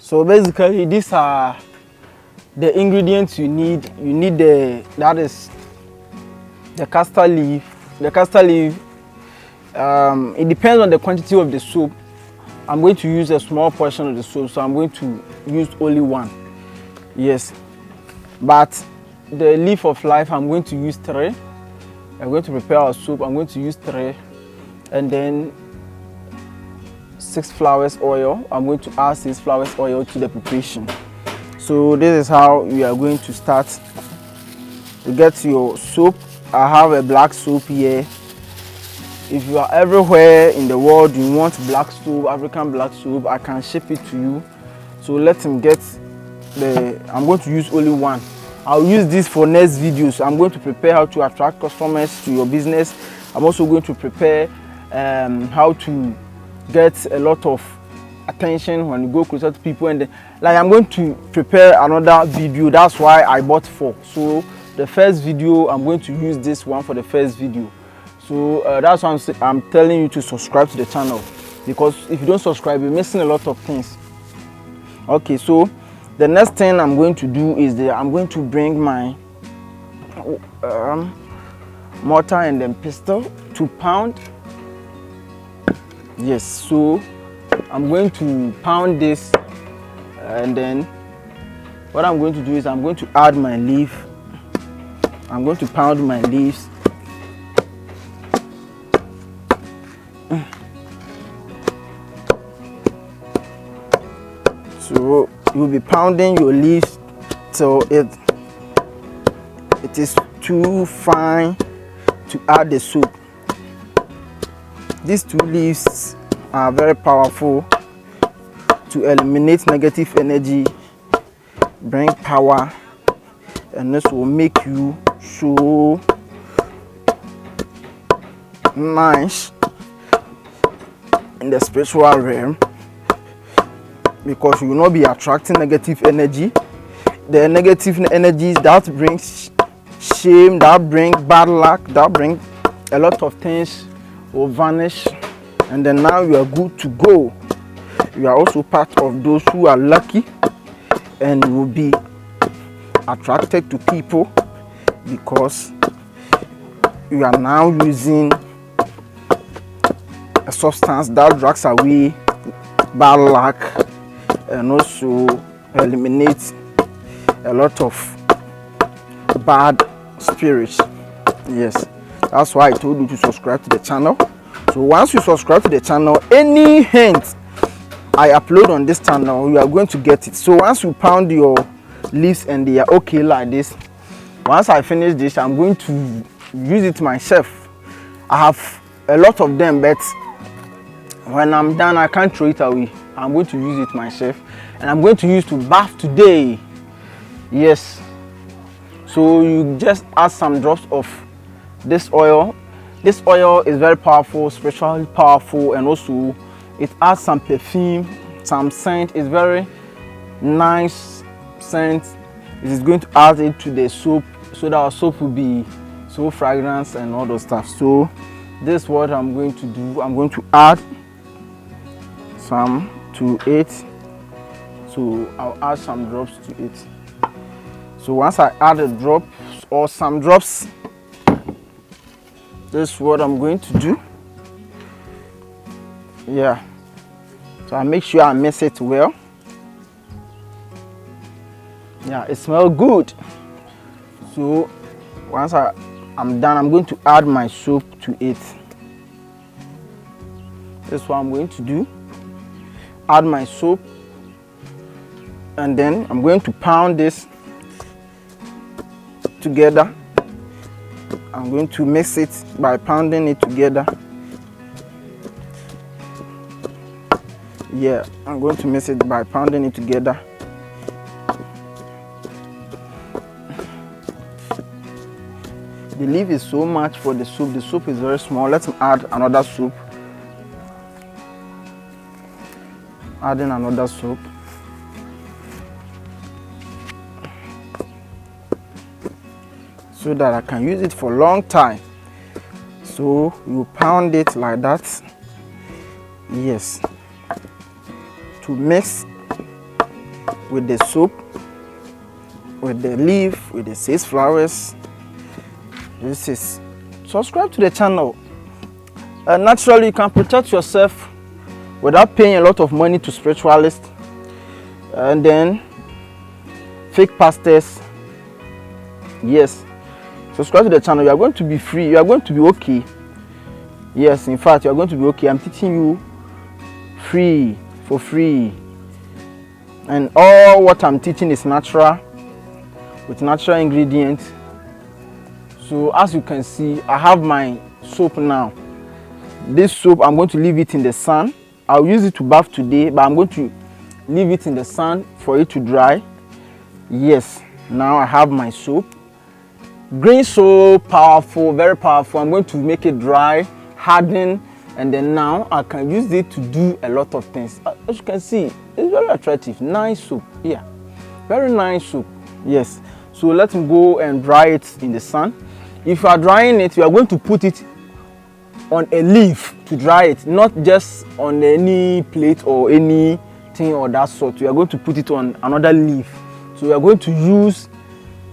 So basically these are the ingredients you need. You need the castor leaf. The castor leaf, it depends on the quantity of the soap. I'm going to use a small portion of the soap, so I'm going to use only one. Yes, but the leaf of life, I'm going to use 3. I'm going to prepare our soup. I'm going to use 3, and then 6 flowers oil. I'm going to add 6 flowers oil to the preparation. So this is how we are going to start. To get your soap, I have a black soap here. If you are everywhere in the world, you want black soap, African black soap, I can ship it to you. So let him get I'm going to use only one. I'll use this for next videos. I'm going to prepare how to attract customers to your business. I'm also going to prepare how to get a lot of attention when you go closer to people, and like I'm going to prepare another video. That's why I bought 4. So the first video, I'm going to use this one for the first video. So that's why I'm telling you to subscribe to the channel, because if you don't subscribe, you're missing a lot of things. Okay, so the next thing I'm going to do is I'm going to bring my mortar and then pestle to pound. Yes, so I'm going to pound this, and then what I'm going to do is I'm going to add my leaf. I'm going to pound my leaves. So you'll be pounding your leaves till it is too fine to add the soup. These 2 leaves are very powerful to eliminate negative energy, bring power, and this will make you so nice in the spiritual realm, because you will not be attracting negative energy. The negative energies that brings shame, that bring bad luck, that bring a lot of things will vanish, and then now you are good to go. You are also part of those who are lucky and will be attracted to people, because you are now using a substance that drags away bad luck and also eliminates a lot of bad spirits. Yes, that's why I told you to subscribe to the channel. So once you subscribe to the channel, any hint I upload on this channel, you are going to get it. So once you pound your leaves and they are okay like this, once I finish this, I'm going to use it myself. I have a lot of them, but when I'm done, I can't throw it away. I'm going to use it myself, and I'm going to use to bath today. Yes, so you just add some drops of this oil. This oil is very powerful, spiritually powerful, and also it adds some perfume, some scent. It's very nice scent. It is going to add it to the soap, so that our soap will be so fragrance and all those stuff. So this is what I'm going to do. I'm going to add some to it. So I'll add some drops to it. So once I add a drop or some drops, this is what I'm going to do. Yeah, so I make sure I mix it well. Yeah, it smells good. So once I'm done, I'm going to add my soap to it. That's what I'm going to do. Add my soap, and then I'm going to pound this together. I'm going to mix it by pounding it together. Yeah, I'm going to mix it by pounding it together. The leaf is so much for the soup. The soup is very small. Let's add another soup. Adding another soup. So that I can use it for a long time. So you pound it like that. Yes. To mix with the soup, with the leaf, with the 6 flowers. This is, subscribe to the channel. Naturally, you can protect yourself without paying a lot of money to spiritualists and then fake pastors. Yes, subscribe to the channel. You are going to be free. You are going to be okay. Yes, in fact, you are going to be okay. I'm teaching you free, for free. And all what I'm teaching is natural, with natural ingredients. So as you can see, I have my soap now. This soap, I'm going to leave it in the sun. I'll use it to bath today, but I'm going to leave it in the sun for it to dry. Yes, now I have my soap. Green soap, powerful, very powerful. I'm going to make it dry, harden, and then now I can use it to do a lot of things. As you can see, it's very attractive. Nice soap. Yeah, very nice soap. Yes. So let me go and dry it in the sun. If you are drying it, you are going to put it on a leaf to dry it, not just on any plate or anything or that sort. You are going to put it on another leaf. So you are going to use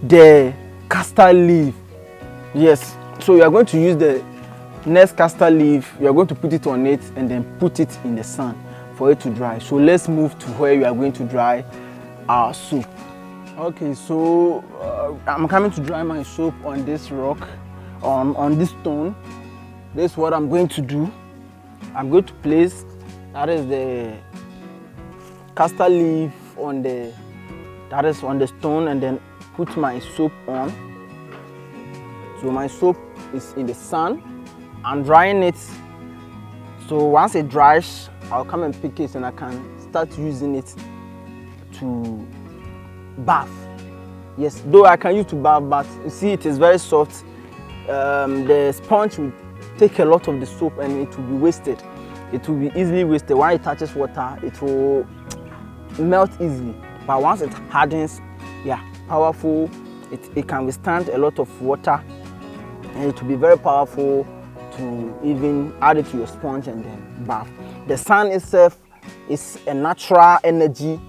the castor leaf. Yes. So you are going to use the next castor leaf. You are going to put it on it and then put it in the sun for it to dry. So let's move to where you are going to dry our soap. Okay, so I'm coming to dry my soap on this rock, on this stone. This is what I'm going to do. I'm going to place, that is the castor leaf on the, that is on the stone, and then put my soap on. So my soap is in the sun. I'm drying it. So once it dries, I'll come and pick it and I can start using it to bath. Yes, though I can use to bath, but you see it is very soft. The sponge will take a lot of the soap and it will be wasted. It will be easily wasted. When it touches water, it will melt easily. But once it hardens, yeah, powerful. It can withstand a lot of water, and it will be very powerful to even add it to your sponge and then bath. The sun itself is a natural energy.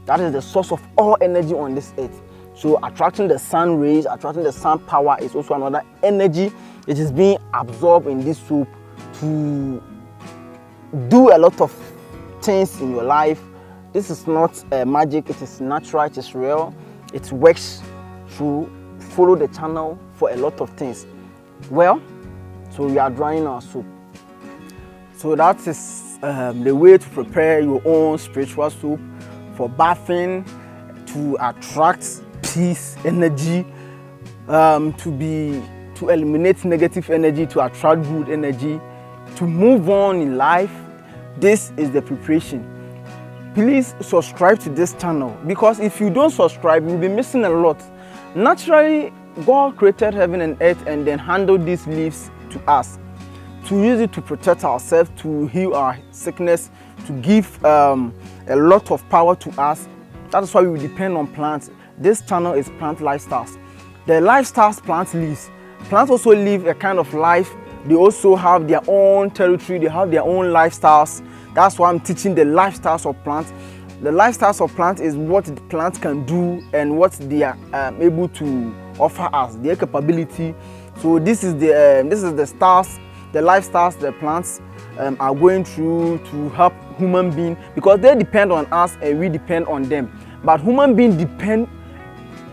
That is the source of all energy on this earth. So attracting the sun rays, attracting the sun power is also another energy. It is being absorbed in this soap to do a lot of things in your life. This is not magic, it is natural, it is real. It works. To follow the channel for a lot of things. Well, so we are drying our soap. So that is the way to prepare your own spiritual soap for bathing, to attract peace, energy, to eliminate negative energy, to attract good energy, to move on in life. This is the preparation. Please subscribe to this channel, because if you don't subscribe, you'll be missing a lot. Naturally, God created heaven and earth and then handled these leaves to us, to use it to protect ourselves, to heal our sickness, to give a lot of power to us. That is why we depend on plants. This channel is plant lifestyles. The lifestyles plant lives. Plants also live a kind of life. They also have their own territory. They have their own lifestyles. That's why I'm teaching the lifestyles of plants. The lifestyles of plants is what the plants can do and what they are able to offer us, their capability. So this is the styles, the lifestyles the plants are going through to help human beings, because they depend on us and we depend on them. But human beings depend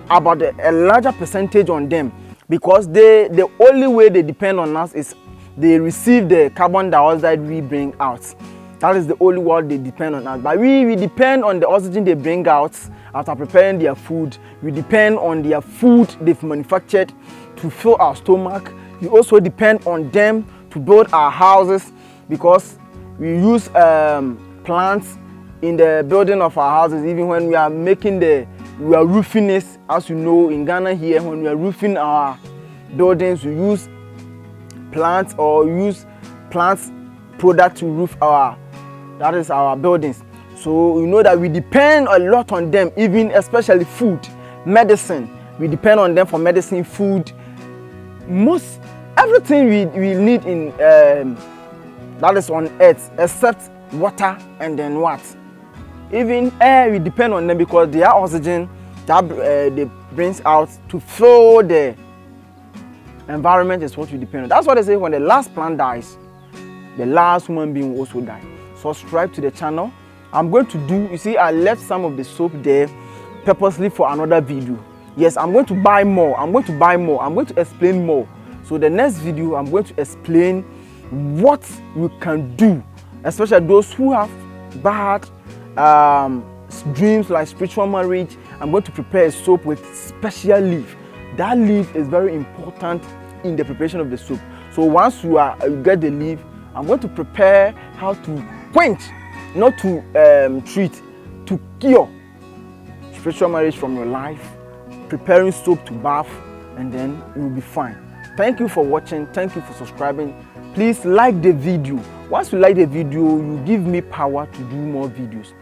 about a larger percentage on them, because the only way they depend on us is they receive the carbon dioxide we bring out. That is the only word they depend on us. But we depend on the oxygen they bring out after preparing their food. We depend on their food they've manufactured to fill our stomach. We also depend on them to build our houses, because we use plants in the building of our houses. Even when we are we are roofing it, as you know, in Ghana here, when we are roofing our buildings, we use plants or use plants product to roof our buildings. So you know that we depend a lot on them, even especially food, medicine. We depend on them for medicine, food, most everything we need in that is on earth, except water and then what? even air will depend on them because their oxygen that they brings out to fill the environment is what we depend on. That's what they say, when the last plant dies, the last human being will also die. Subscribe to the channel. I'm going to do, you see, I left some of the soap there purposely for another video. Yes, I'm going to buy more. I'm going to explain more. So the next video, I'm going to explain what you can do, especially those who have bad dreams like spiritual marriage. I'm going to prepare a soap with special leaf. That leaf is very important in the preparation of the soap. So once you get the leaf, I'm going to prepare how to quench, not to treat, to cure spiritual marriage from your life, preparing soap to bath, and then you will be fine. Thank you for watching. Thank you for subscribing. Please like the video. Once you like the video, you give me power to do more videos.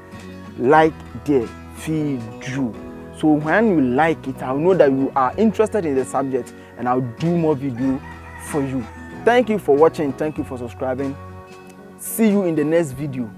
Like the video. So when you like it, I'll know that you are interested in the subject and I'll do more video for you. Thank you for watching. Thank you for subscribing. See you in the next video.